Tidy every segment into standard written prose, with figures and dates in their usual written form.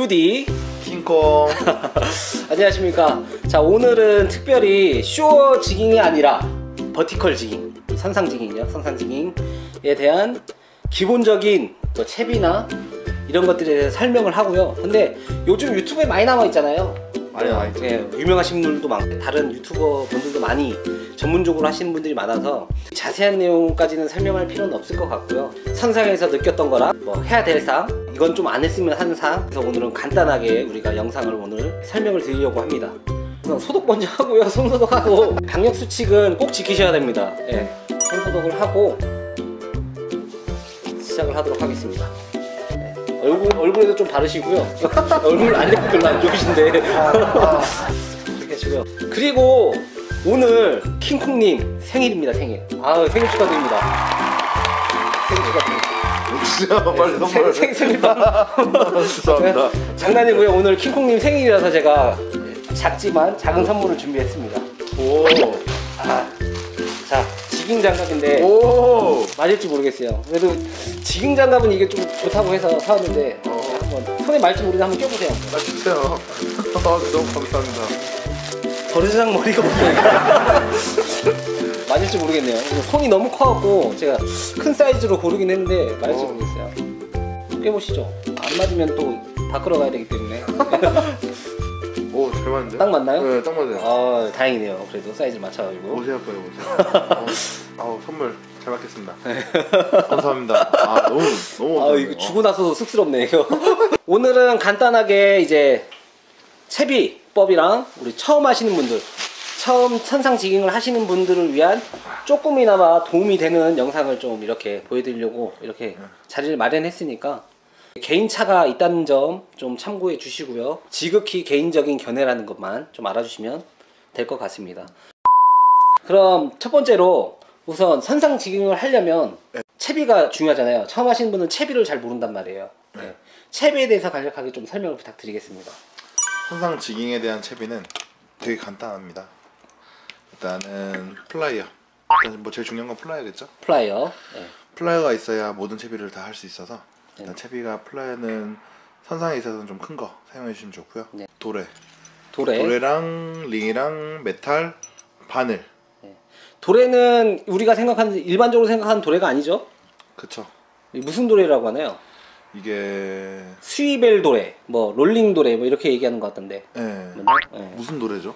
두디 킹콩. 안녕하십니까. 자, 오늘은 특별히 쇼 지깅이 아니라 버티컬 지깅, 선상 지깅이요. 선상 지깅에 대한 기본적인 뭐 채비나 이런 것들에 대해서 설명을 하고요. 근데 요즘 유튜브에 많이 나와 있잖아요. 많이 나와 있죠. 예, 유명하신 분들도 많고 다른 유튜버 분들도 많이 전문적으로 하시는 분들이 많아서 자세한 내용까지는 설명할 필요는 없을 것 같고요. 선상에서 느꼈던 거랑 뭐 해야 될 사항, 이건 좀 안 했으면 하는 사항, 그래서 오늘은 간단하게 우리가 영상을 오늘 설명을 드리려고 합니다. 우선 소독 먼저 하고요. 손소독하고 방역 수칙은 꼭 지키셔야 됩니다. 예, 손소독을 하고 시작을 하도록 하겠습니다. 얼굴에도 좀 바르시고요. 얼굴 안 되고 별로 안 좋으신데 이렇게 하시고요. 그리고 오늘 킹콩님 생일입니다. 생일. 아, 생일 축하드립니다. 생일 축하드립니다. 빨리 선물. 생일 죄송합니다. 장난이고요. 오늘 킹콩님 생일이라서 제가 작지만 작은 선물을 준비했습니다. 오. 아, 자, 지깅 장갑인데 오. 맞을지 모르겠어요. 그래도 지깅 장갑은 이게 좀 좋다고 해서 사왔는데 한번 손에 말지 모르게 한번 껴보세요. 나 주세요. 너무 감사합니다. 버르장 머리가 없으니까 맞을지 모르겠네요. 손이 너무 커갖고 제가 큰 사이즈로 고르긴 했는데 맞을지 모르겠어요. 껴보시죠. 안 맞으면 또 바꾸러 가야 되기 때문에. 오, 잘 맞는데? 딱 맞나요? 네, 딱 맞아요. 아, 다행이네요. 그래도 사이즈를 맞춰가지고. 오세요, 빨리 오세요. 아우, 선물 잘 받겠습니다. 감사합니다. 아, 너무 감사해요. 이거 주고 나서도 쑥스럽네 이거. 오늘은 간단하게 이제 채비법이랑 우리 처음 하시는 분들, 처음 선상 지깅을 하시는 분들을 위한 조금이나마 도움이 되는 영상을 좀 이렇게 보여드리려고 이렇게 자리를 마련했으니까 개인차가 있다는 점 좀 참고해 주시고요. 지극히 개인적인 견해라는 것만 좀 알아주시면 될 것 같습니다. 그럼 첫 번째로 우선 선상 지깅을 하려면 채비가 중요하잖아요. 처음 하시는 분은 채비를 잘 모른단 말이에요. 네. 채비에 대해서 간략하게 좀 설명을 부탁드리겠습니다. 선상 지깅에 대한 채비는 되게 간단합니다. 일단은 플라이어. 일단 뭐 제일 중요한 건 플라이어겠죠? 플라이어. 네. 플라이어가 있어야 모든 채비를 다 할 수 있어서 일단 네. 채비가 플라이어는 선상에 있어서는 좀 큰 거 사용해 주시면 좋고요. 네. 도래랑 링이랑 메탈, 바늘. 도래는 우리가 생각하는 일반적으로 생각하는 도래가 아니죠? 그쵸. 무슨 도래라고 하나요? 이게 스위벨 도래, 뭐 롤링 도래, 뭐 이렇게 얘기하는 것 같던데. 네. 네. 무슨 도래죠?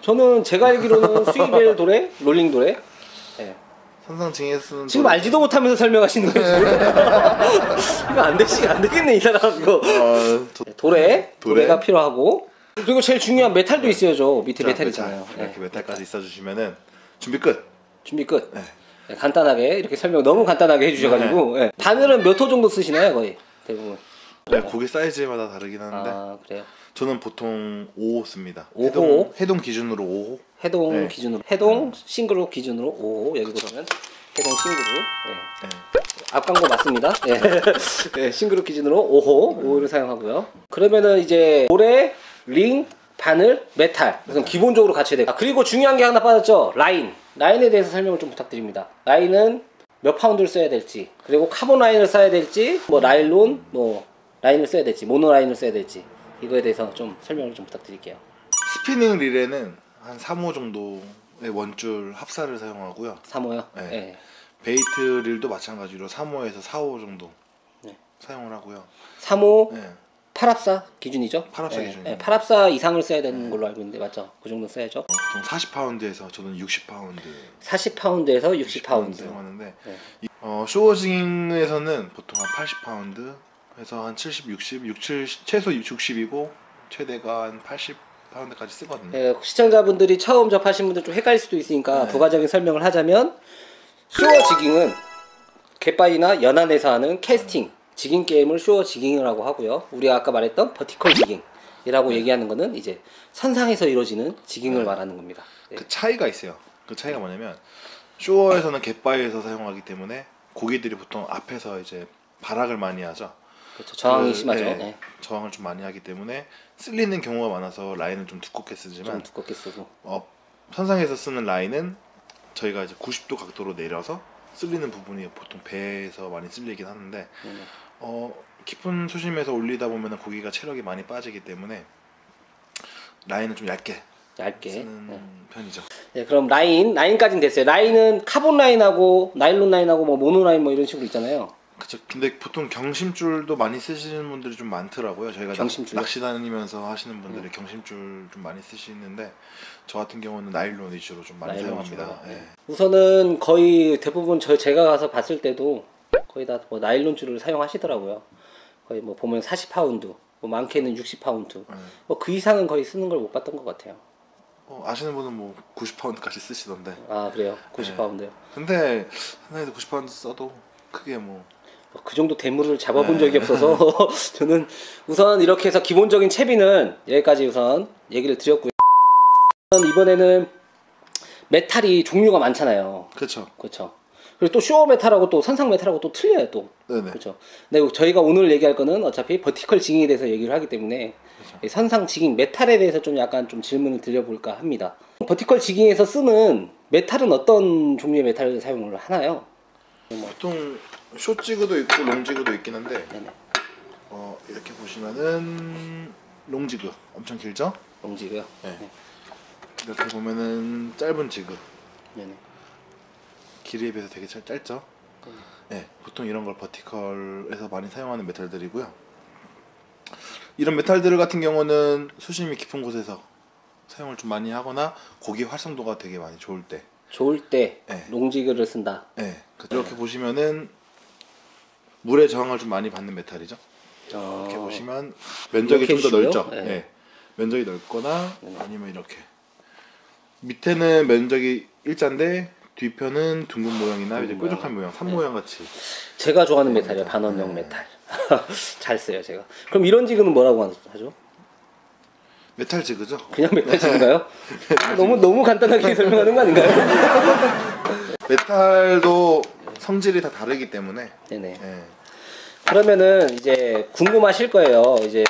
저는 제가 알기로는 스위벨 도래, 롤링 도래. 네. 선상 지깅에 쓰는 지금 알지도 못하면서 설명하시는 거예요. 이거 안 되겠네 이 사람 이거. 도래가 필요하고, 그리고 제일 중요한 메탈도 있어야죠. 밑에 메탈 있잖아요. 이렇게 메탈까지 있어주시면은 준비 끝. 준비 끝. 네, 간단하게 이렇게 설명 너무 간단하게 해주셔가지고. 네. 바늘은 몇 호 정도 쓰시나요 거의 대부분? 네, 고기 사이즈마다 다르긴 하는데 아, 그래요? 저는 보통 5호 씁니다. 5호? 해동 기준으로 5호. 해동 기준으로, 해동 싱그룹 기준으로 5호. 여기 보시면 해동 싱그룹. 네. 앞 광고 맞습니다. 네. 네, 싱그룹 기준으로 5호를 사용하고요. 그러면은 이제 모래, 링, 바늘, 메탈 우선 기본적으로 갖춰야 돼요. 그리고 중요한 게 하나 빠졌죠. 라인에 대해서 설명을 좀 부탁드립니다. 라인은 몇 파운드를 써야 될지, 그리고 카본 라인을 써야 될지, 뭐 나일론 뭐 라인을 써야 될지, 모노 라인을 써야 될지, 이거에 대해서 좀 설명을 좀 부탁드릴게요. 스피닝 릴에는 한 3호 정도의 원줄 합사를 사용하고요. 3호요? 네. 네. 베이트 릴도 마찬가지로 3호에서 4호 정도 사용을 하고요. 3호 네. 8합사 기준이죠? 8합사 기준이요. 네, 8합사 이상을 써야 되는 걸로 알고 있는데 맞죠? 그 정도 써야죠. 보통 40파운드에서 저는 60파운드 40파운드에서 60파운드 사용하는데 네. 쇼어징에서는 보통 한 80파운드 해서 한 70, 60, 최소 60이고 최대가 한 80파운드까지 쓰거든요. 네, 시청자분들이 처음 접하신 분들 좀 헷갈릴 수도 있으니까 부가적인 설명을 하자면, 쇼어 지깅은 갯바위나 연안에서 하는 캐스팅 지깅 게임을 쇼어 지깅이라고 하고요. 우리가 아까 말했던 버티컬 지깅이라고 얘기하는 거는 이제 선상에서 이루어지는 지깅을 말하는 겁니다. 네. 그 차이가 있어요. 그 차이가 뭐냐면 쇼어에서는 갯바위에서 사용하기 때문에 고기들이 보통 앞에서 이제 발악을 많이 하죠. 그렇죠. 저항이 심하죠. 네, 네. 저항을 좀 많이 하기 때문에 쓸리는 경우가 많아서 라인을 좀 두껍게 쓰지만 좀 두껍게 쓰고 선상에서 쓰는 라인은 저희가 이제 90도 각도로 내려서 쓸리는 부분이 보통 배에서 많이 쓸리긴 하는데 깊은 수심에서 올리다 보면 고기가 체력이 많이 빠지기 때문에 라인은 좀 얇게 쓰는 네. 편이죠. 네, 그럼 라인까지는 됐어요. 라인은 카본 라인하고 나일론 라인하고 뭐 모노 라인 뭐 이런 식으로 있잖아요. 그쵸. 근데 보통 경심줄도 많이 쓰시는 분들이 좀 많더라고요. 저희가 경심줄요? 낚시 다니면서 하시는 분들이 경심줄 좀 많이 쓰시는데 저 같은 경우는 나일론 위주로 좀 많이 나일론 사용합니다. 위주로. 예. 우선은 거의 대부분 제가 가서 봤을 때도 거의 다 뭐 나일론 줄을 사용하시더라고요. 거의 뭐 보면 40파운드, 뭐 많게는 60파운드. 뭐 그 이상은 거의 쓰는 걸 못 봤던 것 같아요. 아시는 분은 뭐 90파운드까지 쓰시던데. 아 그래요? 90파운드요? 근데 하나에도 90파운드 써도 크게 뭐 그 정도 대물을 잡아본 적이 없어서 저는 우선 이렇게 해서 기본적인 채비는 여기까지 우선 얘기를 드렸고요. 이번에는 메탈이 종류가 많잖아요. 그렇죠. 그렇죠. 그리고 또 쇼어 메탈하고 또 선상 메탈하고 또 틀려요 또. 네네. 그렇죠. 근데 저희가 오늘 얘기할 거는 어차피 버티컬 지깅에 대해서 얘기를 하기 때문에 이 선상 지깅 메탈에 대해서 좀 약간 좀 질문을 드려볼까 합니다. 버티컬 지깅에서 쓰는 메탈은 어떤 종류의 메탈을 사용을 하나요? 보통 숏지그도 있고 롱지그도 있긴 한데 네네. 이렇게 보시면은 롱지그 엄청 길죠? 롱지고요. 네. 이렇게 보면은 짧은 지그 네네. 길이에 비해서 되게 짧죠? 네, 보통 이런 걸 버티컬에서 많이 사용하는 메탈들이고요. 이런 메탈들 같은 경우는 수심이 깊은 곳에서 사용을 좀 많이 하거나 고기 활성도가 되게 많이 좋을 때 네. 롱지그를 쓴다. 네. 이렇게 보시면은 물의 저항을 좀 많이 받는 메탈이죠. 이렇게 보시면 면적이 좀 더 이렇게 넓죠. 네. 네. 면적이 넓거나 아니면 이렇게 밑에는 면적이 일자인데 뒤편은 둥근 모양이나 이제 뾰족한 모양, 산 모양 같이. 제가 좋아하는 메탈이에요. 반원형 메탈. 잘 써요 제가. 그럼 이런 지그는 뭐라고 하죠? 메탈 지그죠. 그냥 메탈 지그인가요? 너무 간단하게 설명하는 거 아닌가요? 메탈도 성질이 다 다르기 때문에. 네네. 네. 그러면은 이제 궁금하실 거예요. 이제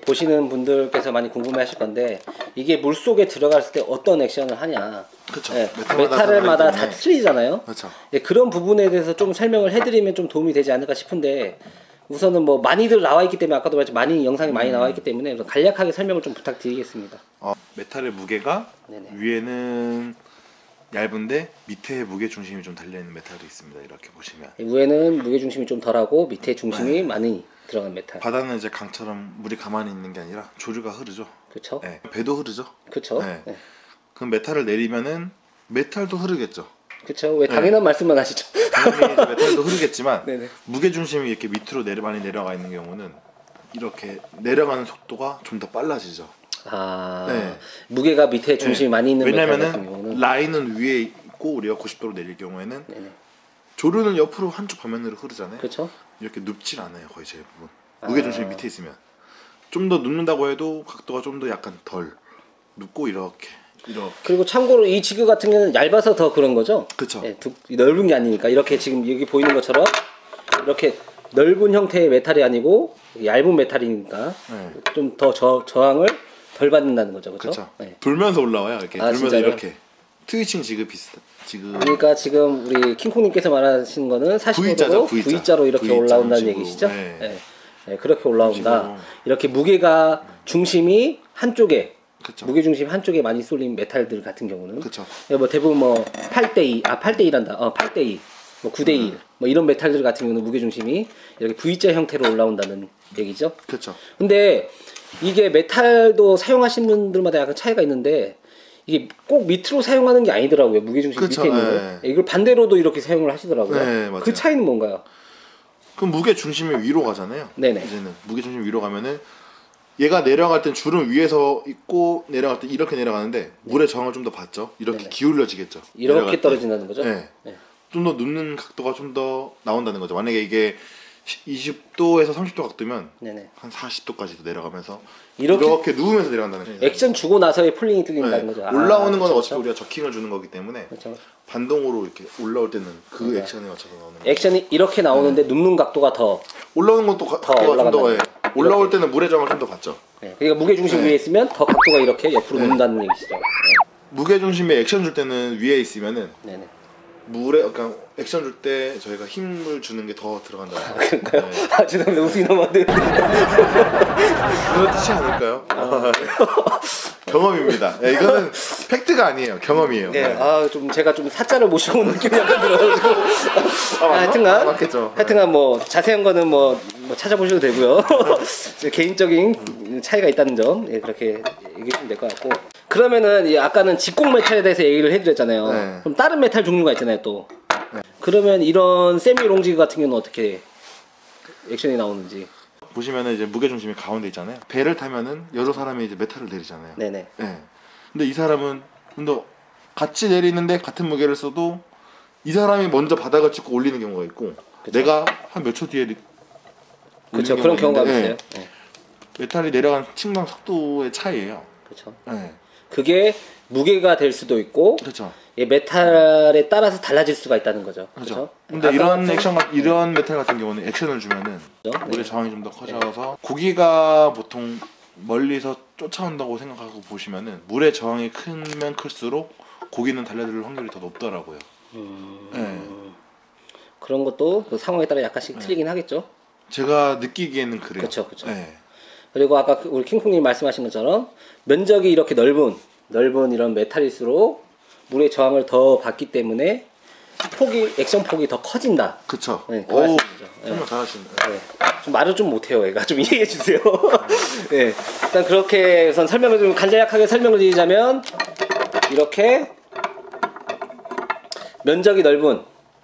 보시는 분들께서 많이 궁금해하실 건데 이게 물 속에 들어갔을 때 어떤 액션을 하냐. 그렇죠. 네, 메탈마다 메탈마다 다르기 다 때문에. 틀리잖아요. 그렇죠. 네, 그런 부분에 대해서 좀 설명을 해드리면 좀 도움이 되지 않을까 싶은데 우선은 뭐 많이들 나와 있기 때문에 아까도 말했지만 많이 영상이 많이 나와 있기 때문에 우선 간략하게 설명을 좀 부탁드리겠습니다. 메탈의 무게가 네네. 위에는 얇은데 밑에 무게 중심이 좀 달려 있는 메탈이 있습니다. 이렇게 보시면. 위에는 무게 중심이 좀 덜하고 밑에 중심이 많이 들어간 메탈. 바다는 이제 강처럼 물이 가만히 있는 게 아니라 조류가 흐르죠. 그렇죠? 네. 배도 흐르죠. 그렇죠? 네. 네. 그럼 메탈을 내리면은 메탈도 흐르겠죠. 그렇죠? 왜 당연한 말씀만 하시죠? 당연히 이제 메탈도 흐르겠지만 네네. 무게 중심이 이렇게 밑으로 많이 내려가 있는 경우는 이렇게 내려가는 속도가 좀 더 빨라지죠. 아, 네. 무게가 밑에 중심이 많이 있는 메탈 같은 왜냐면은 경우는 라인은 위에 있고 우리가 90도로 내릴 경우에는 네네. 조류는 옆으로 한쪽 방면으로 흐르잖아요. 그렇죠? 이렇게 눕질 않아요. 거의 대부분. 무게 중심이 밑에 있으면 좀 더 눕는다고 해도 각도가 좀 더 약간 덜 눕고 이렇게. 그리고 참고로 이 지그 같은 경우는 얇아서 더 그런 거죠? 그렇죠. 네, 넓은 게 아니니까 이렇게 지금 여기 보이는 것처럼 이렇게 넓은 형태의 메탈이 아니고 얇은 메탈이니까 네. 좀 더 저항을 덜 받는다는 거죠, 그렇죠? 그렇죠. 네. 돌면서 올라와요. 이렇게 아, 돌면서 진짜요? 이렇게 트위칭 지그 비슷. 지그 그러니까 지금 우리 킹콩님께서 말하시는 거는 40도로 V자로 이렇게 V자 올라온다는 식으로. 얘기시죠? 네. 네. 네, 그렇게 올라온다. 식으로. 이렇게 무게가 중심이 한쪽에 그쵸. 무게 중심 한쪽에 많이 쏠린 메탈들 같은 경우는 그쵸. 뭐 대부분 뭐 8대2, 8대2란다. 8대2, 뭐 9대1, 뭐 이런 메탈들 같은 경우는 무게 중심이 이렇게 V자 형태로 올라온다는 얘기죠. 그렇죠. 근데 이게 메탈도 사용하시는 분들마다 약간 차이가 있는데 이게 꼭 밑으로 사용하는 게 아니더라고요. 무게 중심 그쵸, 밑에 있는 거. 네. 이걸 반대로도 이렇게 사용을 하시더라고요. 네, 맞아요. 그 차이는 뭔가요? 그럼 무게 중심이 위로 가잖아요. 네네. 이제는 무게 중심이 위로 가면은 얘가 내려갈 땐 줄은 위에서 있고 내려갈 때 이렇게 내려가는데 물의 저항을 좀 더 받죠. 이렇게 네네. 기울여지겠죠. 이렇게 내려갈 때. 떨어진다는 거죠? 네. 네. 좀 더 눕는 각도가 좀 더 나온다는 거죠. 만약에 이게 20도에서 30도 각도면 네네. 한 40도까지도 내려가면서 이렇게 이렇게 누우면서 내려간다는 거죠. 액션 주고 나서의 풀링이 뚫린다는 네. 거죠. 올라오는 건 그렇죠, 어차피 우리가 저킹을 주는 거기 때문에 그렇죠. 반동으로 이렇게 올라올 때는 그 네. 액션에 맞춰서 나오는 거죠. 액션이 이렇게 나오는데 눕는 각도가 더 올라오는 것도 각도가 좀 더 올라간다는 올라올 때는 물의 저항을 좀 더 받죠. 네. 그러니까 무게 중심 네. 위에 있으면 더 각도가 이렇게 옆으로 네. 눕는다는 얘기시죠. 네. 무게 중심에 액션 줄 때는 위에 있으면은 네네. 물에 그러니까 액션 줄 때 저희가 힘을 주는 게 더 들어간다. 그런가요? 네. 아 죄송합니다. 웃음이 너무 안 돼요. 그렇지 않을까요? 경험입니다. 네, 이거는 팩트가 아니에요. 경험이에요. 네, 네. 좀 제가 좀 사자를 모시고 온 느낌이 약간 들어가지고. 하여튼간, 맞겠죠. 하여튼간 뭐 자세한 거는 뭐 찾아보셔도 되고요. 개인적인 차이가 있다는 점, 예, 그렇게 얘기하시면 될 것 같고. 그러면은 아까는 직공 메탈에 대해서 얘기를 해드렸잖아요. 네. 그럼 다른 메탈 종류가 있잖아요, 또. 그러면 이런 세미 롱지그 같은 경우는 어떻게 액션이 나오는지. 보시면은 이제 무게 중심이 가운데 있잖아요. 배를 타면은 여러 사람이 이제 메탈을 내리잖아요. 네네. 네. 근데 이 사람은 근데 같이 내리는데 같은 무게를 써도 이 사람이 먼저 바닥을 찍고 올리는 경우가 있고 그쵸. 내가 한 몇 초 뒤에 그렇죠. 그런 경우가 있는데, 있어요. 네. 네. 메탈이 내려가는 측량 속도의 차이예요. 그렇죠. 네. 그게 무게가 될 수도 있고 그렇죠. 예, 메탈에 따라서 달라질 수가 있다는 거죠. 그렇죠. 그렇죠? 근데 아까 이런 같은- 액션 이런 메탈 같은 경우는 액션을 주면은 그렇죠? 물의 네. 저항이 좀 더 커져서 고기가 보통 멀리서 쫓아온다고 생각하고 보시면은 물의 저항이 크면 클수록 고기는 달려들 확률이 더 높더라고요. 네. 그런 것도 그 상황에 따라 약간씩 틀리긴 하겠죠. 제가 느끼기에는 그래요. 그렇죠, 그렇죠. 네. 그리고 아까 우리 킹콩님 말씀하신 것처럼 면적이 이렇게 넓은 이런 메탈일수록 물의 저항을 더 받기 때문에 액션 폭이 더 커진다. 그쵸. 네, 그 오, 말씀이죠. 네. 설명 잘하시는데. 네. 좀 말을 좀 못해요, 얘가. 좀 이해해 주세요. 네. 일단 그렇게 우선 설명을 좀 간략하게 설명을 드리자면, 이렇게 면적이 넓은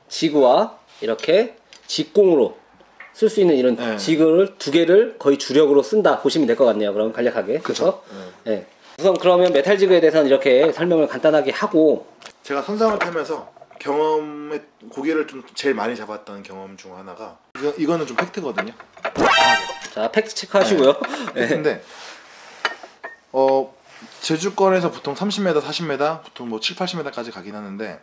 지구와 이렇게 직공으로 쓸 수 있는 이런 네. 지구를 두 개를 거의 주력으로 쓴다 보시면 될 것 같네요. 그럼 간략하게. 그쵸. 그렇죠? 네. 우선 그러면 메탈 지구에 대해서는 이렇게 설명을 간단하게 하고, 제가 선상을 타면서 경험에 고기를 좀 제일 많이 잡았던 경험 중 하나가 이거는 좀 팩트거든요. 자, 팩트 체크 하시고요. 네. 근데 제주권에서 보통 30m, 40m, 보통 뭐 7, 80m까지 가긴 하는데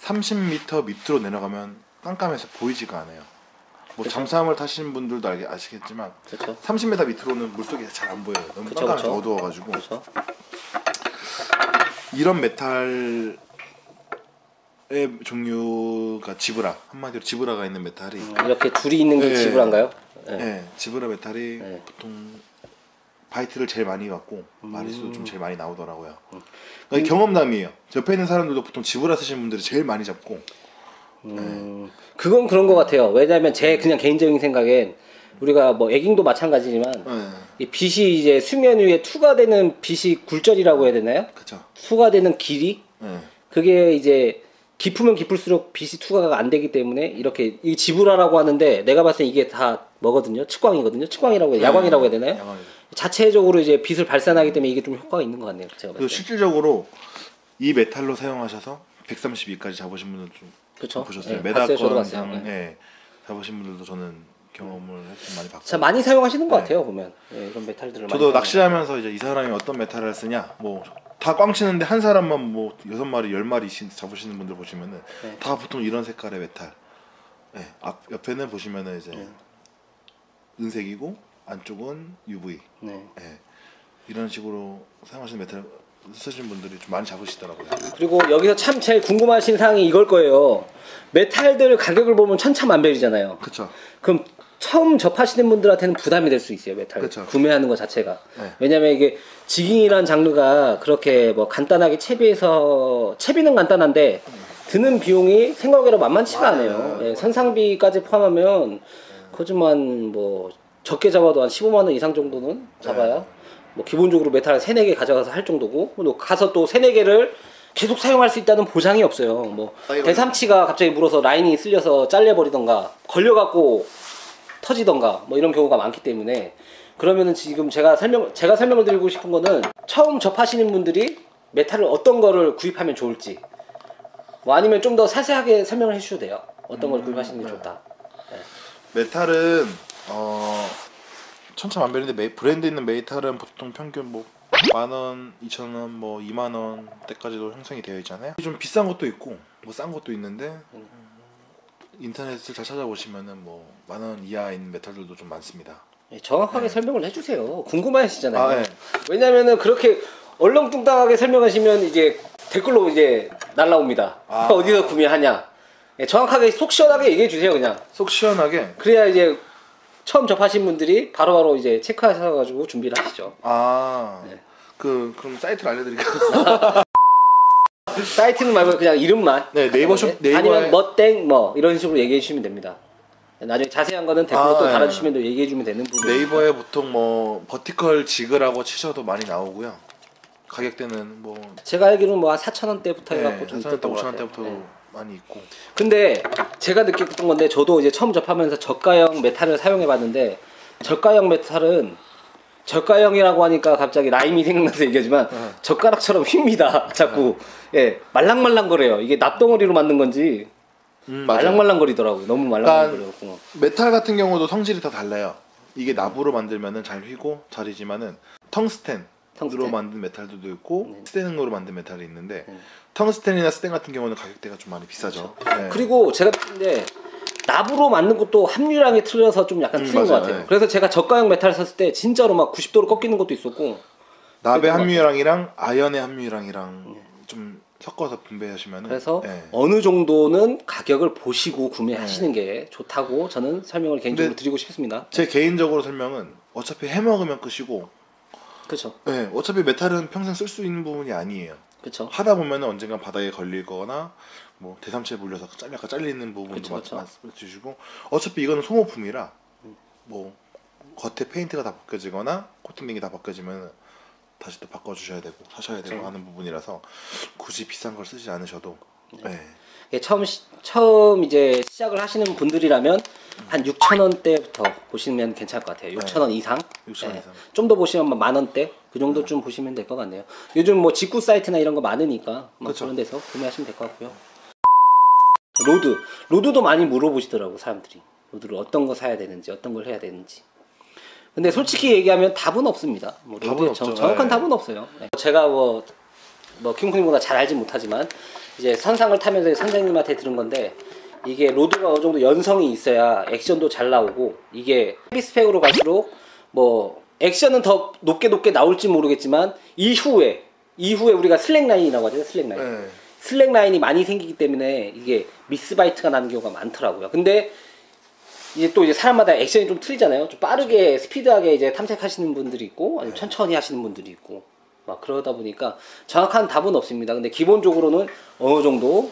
30m 밑으로 내려가면 깜깜해서 보이지가 않아요. 뭐 그쵸? 잠수함을 타시는 분들도 아시겠지만 그렇죠. 30m 밑으로는 물속이 잘 안 보여요. 너무 그쵸, 깜깜해서 그쵸. 어두워가지고. 그렇죠. 이런 메탈의 종류가 지브라, 한마디로 지브라가 있는 메탈이 이렇게 줄이 있는 게 네. 지브라인가요? 네. 네, 지브라 메탈이 네. 보통 바이트를 제일 많이 받고 마리수도 좀 제일 많이 나오더라고요. 그러니까 경험담이에요. 옆에 있는 사람들도 보통 지브라 쓰시는 분들이 제일 많이 잡고. 그건 그런 것 같아요. 왜냐하면 제 그냥 개인적인 생각엔 우리가 뭐 에깅도 마찬가지지만 네, 이 빛이 이제 수면 위에 투과되는 빛이 굴절이라고 해야 되나요? 그쵸. 투과되는 길이 네. 그게 이제 깊으면 깊을수록 빛이 투과가 안 되기 때문에 이렇게 이 지브라라고 하는데 내가 봤을 때 이게 다 뭐거든요? 측광이거든요. 측광이라고 야광이라고 해야 되나요? 야광이죠. 자체적으로 이제 빛을 발산하기 때문에 이게 좀 효과가 있는 것 같네요. 제가 그리고 봤을 때. 실질적으로 이 메탈로 사용하셔서 132까지 잡으신 분들 좀 그쵸? 보셨어요. 네, 봤어요. 저도 봤어요. 메다권 네. 네, 잡으신 분들도 저는 경험을 좀 많이 봤고. 자, 많이 사용하시는 것 네. 같아요. 보면 네, 이런 메탈들을 저도 많이 낚시하면서 이제 이 사람이 어떤 메탈을 쓰냐 뭐 다 꽝 치는데 한 사람만 뭐 6마리 10마리 잡으시는 분들 보시면은 네. 다 보통 이런 색깔의 메탈. 네, 옆에는 보시면은 이제 은색이고 안쪽은 UV. 네. 네, 이런 식으로 사용하시는 메탈 쓰시는 분들이 좀 많이 잡으시더라고요. 그리고 여기서 참 제일 궁금하신 사항이 이걸 거예요. 메탈들 가격을 보면 천차만별이잖아요. 그쵸. 그럼 처음 접하시는 분들한테는 부담이 될 수 있어요. 메탈 그쵸. 구매하는 것 자체가. 네. 왜냐면 이게 지깅이라는 장르가 그렇게 뭐 간단하게 채비는 간단한데 드는 비용이 생각외로 만만치가 않아요. 예, 선상비까지 포함하면 거짓말 뭐 적게 잡아도 한 15만 원 이상 정도는 잡아야 뭐 기본적으로 메탈 한 3, 4개 가져가서 할 정도고 또 가서 또 3, 4개를 계속 사용할 수 있다는 보장이 없어요. 뭐 대삼치가 갑자기 물어서 라인이 쓸려서 잘려버리던가 걸려갖고 터지던가 뭐 이런 경우가 많기 때문에 그러면은 지금 제가 설명을 드리고 싶은 거는 처음 접하시는 분들이 메탈을 어떤 거를 구입하면 좋을지 뭐 아니면 좀 더 자세하게 설명을 해주셔도 돼요. 어떤 걸 구입하시는 게 좋다. 메탈은 천차만별인데 브랜드 있는 메탈은 보통 평균 뭐 10,000원, 2,000원, 뭐 2만원 때까지도 형성이 되어 있잖아요. 좀 비싼 것도 있고 뭐 싼 것도 있는데 인터넷을 잘 찾아보시면은 뭐 10,000원 이하 있는 메탈들도 좀 많습니다. 정확하게 설명을 해주세요. 궁금해하시잖아요. 아, 네. 왜냐면은 그렇게 얼렁뚱땅하게 설명하시면 이제 댓글로 이제 날라옵니다. 어디서 구매하냐? 예, 정확하게 속 시원하게 얘기해 주세요 그냥. 속 시원하게. 그래야 이제 처음 접하신 분들이 바로바로 이제 체크하셔가지고 준비를 하시죠. 네. 그럼 사이트를 알려드릴까요? 사이트는 말고 그냥 이름만. 네, 네이버 아니면 뭐땡 뭐 이런 식으로 얘기해 주시면 됩니다. 나중에 자세한 거는 댓글로 또 네. 달아주시면 또 얘기해 주면 되는 부분. 네이버에 보통 뭐 버티컬 지그라고 치셔도 많이 나오고요. 가격대는 뭐 제가 알기로는 뭐 한 4,000원대부터 해갖고 좀 4,000원대, 있었던 것 같아요. 5,000원대부터 네. 많이 있고. 근데 제가 느꼈던 건데 저도 이제 처음 접하면서 저가형 메탈을 사용해봤는데 저가형 메탈은 저가형이라고 하니까 갑자기 라임이 생각나서 얘기하지만 젓가락처럼 휩니다. 자꾸 예 말랑말랑거려요. 이게 납덩어리로 만든 건지 맞아요. 말랑말랑거리더라고요. 너무 말랑말랑거려갖고. 메탈 같은 경우도 성질이 다 달라요. 이게 나부로 만들면은 잘 휘고 잘이지만은 텅스텐으로 만든 메탈도 있고 스텐으로 만든 메탈이 있는데 텅스텐이나 스텐 같은 경우는 가격대가 좀 많이 비싸죠. 네. 그리고 제가 느낀데 납으로 만든 것도 함유량이 틀려서 좀 약간 틀린 맞아요. 것 같아요. 네. 그래서 제가 저가형 메탈 샀을 때 진짜로 막 90도로 꺾이는 것도 있었고 납의 함유량이랑 아연의 함유량이랑 좀 섞어서 분배하시면은 그래서 네. 어느 정도는 가격을 보시고 구매하시는 게 좋다고 저는 설명을 개인적으로 근데 드리고 싶습니다. 제 개인적으로 설명은 어차피 해먹으면 끝이고 그렇죠. 네, 어차피 메탈은 평생 쓸 수 있는 부분이 아니에요. 그렇죠. 하다 보면은 언젠가 바닥에 걸릴 거나 뭐 대삼체에 물려서 약간 잘리는 부분도 말씀해 주시고 어차피 이거는 소모품이라 뭐 겉에 페인트가 다 벗겨지거나 코팅링이 다 벗겨지면 다시 또 바꿔주셔야 되고 사셔야 되고 하는 부분이라서 굳이 비싼 걸 쓰지 않으셔도 네. 예, 처음 이제 시작을 하시는 분들이라면 한 6,000원대부터 보시면 괜찮을 것 같아요. 6,000원 이상. 6,000원 이상. 좀 더 보시면 뭐 10,000원대 그 정도쯤 보시면 될 것 같네요. 요즘 뭐 직구 사이트나 이런 거 많으니까 뭐 그런 데서 구매하시면 될 것 같고요. 로드도 많이 물어보시더라고 사람들이. 로드를 어떤 거 사야 되는지 어떤 걸 해야 되는지. 근데 솔직히 얘기하면 답은 없습니다. 뭐 답은 없죠. 정확한 네. 답은 없어요. 네. 제가 뭐 킹콩님보다 잘 알진 못하지만 이제 선상을 타면서 선생님한테 들은 건데 이게 로드가 어느 정도 연성이 있어야 액션도 잘 나오고 이게 헤비 스펙으로 갈수록 뭐 액션은 더 높게 나올지 모르겠지만 이후에 우리가 슬랙 라인이라고 하죠. 슬랙 라인. 네. 슬랙 라인이 많이 생기기 때문에 이게 미스바이트가 나는 경우가 많더라고요. 근데 이제 또 이제 사람마다 액션이 좀 틀리잖아요. 좀 빠르게 스피드하게 이제 탐색하시는 분들이 있고 아니면 천천히 하시는 분들이 있고 막 그러다 보니까 정확한 답은 없습니다. 근데 기본적으로는 어느 정도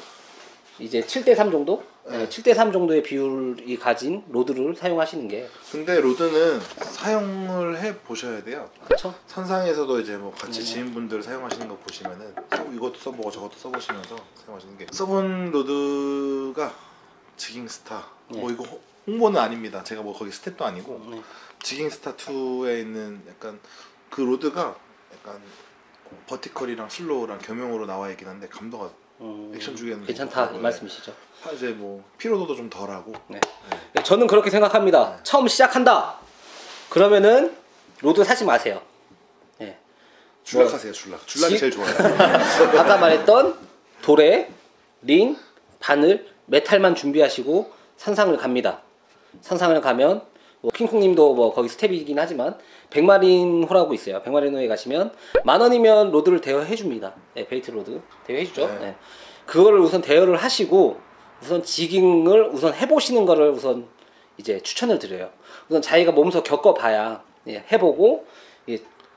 이제 7대3 정도? 네, 7대3 정도의 비율이 가진 로드를 사용하시는 게 근데 로드는 사용을 해 보셔야 돼요. 그렇죠? 선상에서도 이제 뭐 같이 지인분들 사용하시는 거 보시면은 이것도 써보고 저것도 써보시면서 사용하시는 게 써본 로드가 지깅스타 뭐 이거 홍보는 아닙니다. 제가 뭐 거기 스텝도 아니고 지깅스타 2에 있는 약간 그 로드가 약간 버티컬이랑 슬로우랑 겸용으로 나와 있긴 한데 감도가 액션 중에는 괜찮다 이 말씀이시죠? 이제 뭐 피로도도 좀 덜하고 네. 저는 그렇게 생각합니다. 처음 시작한다. 그러면은 로드 사지 마세요. 네. 줄락하세요. 줄락이 제일 좋아요. 아까 말했던 도래, 링, 바늘, 메탈만 준비하시고 선상을 갑니다. 선상을 가면 뭐 킹콩님도 뭐 거기 스텝이긴 하지만 백마린호라고 있어요. 백마린호에 가시면 10,000원이면 로드를 대여해 줍니다. 네, 베이트 로드 대여해 주죠. 네. 네. 그거를 우선 대여를 하시고 우선 지깅을 우선 해보시는 거를 우선 이제 추천을 드려요. 우선 자기가 몸소 겪어봐야 해보고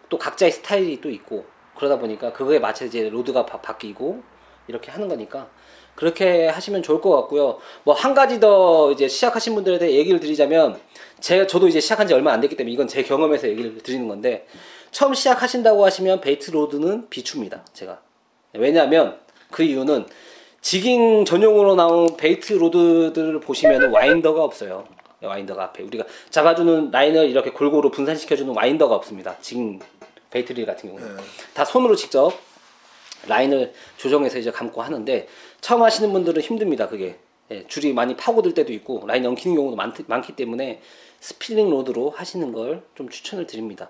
또 각자의 스타일이 또 있고 그러다 보니까 그거에 맞춰 이제 로드가 바뀌고 이렇게 하는 거니까 그렇게 하시면 좋을 것 같고요. 뭐 한 가지 더 이제 시작하신 분들에 대해 얘기를 드리자면 저도 이제 시작한 지 얼마 안 됐기 때문에 이건 제 경험에서 얘기를 드리는 건데 처음 시작하신다고 하시면 베이트 로드는 비춥니다. 제가 왜냐하면 그 이유는 지깅 전용으로 나온 베이트 로드들을 보시면 와인더가 없어요. 와인더가 앞에 우리가 잡아주는 라인을 이렇게 골고루 분산시켜주는 와인더가 없습니다. 지깅 베이트 릴 같은 경우는 다 손으로 직접 라인을 조정해서 이제 감고 하는데 처음 하시는 분들은 힘듭니다. 그게 줄이 많이 파고들 때도 있고 라인 엉키는 경우도 많기 때문에 스피닝 로드로 하시는 걸 좀 추천을 드립니다.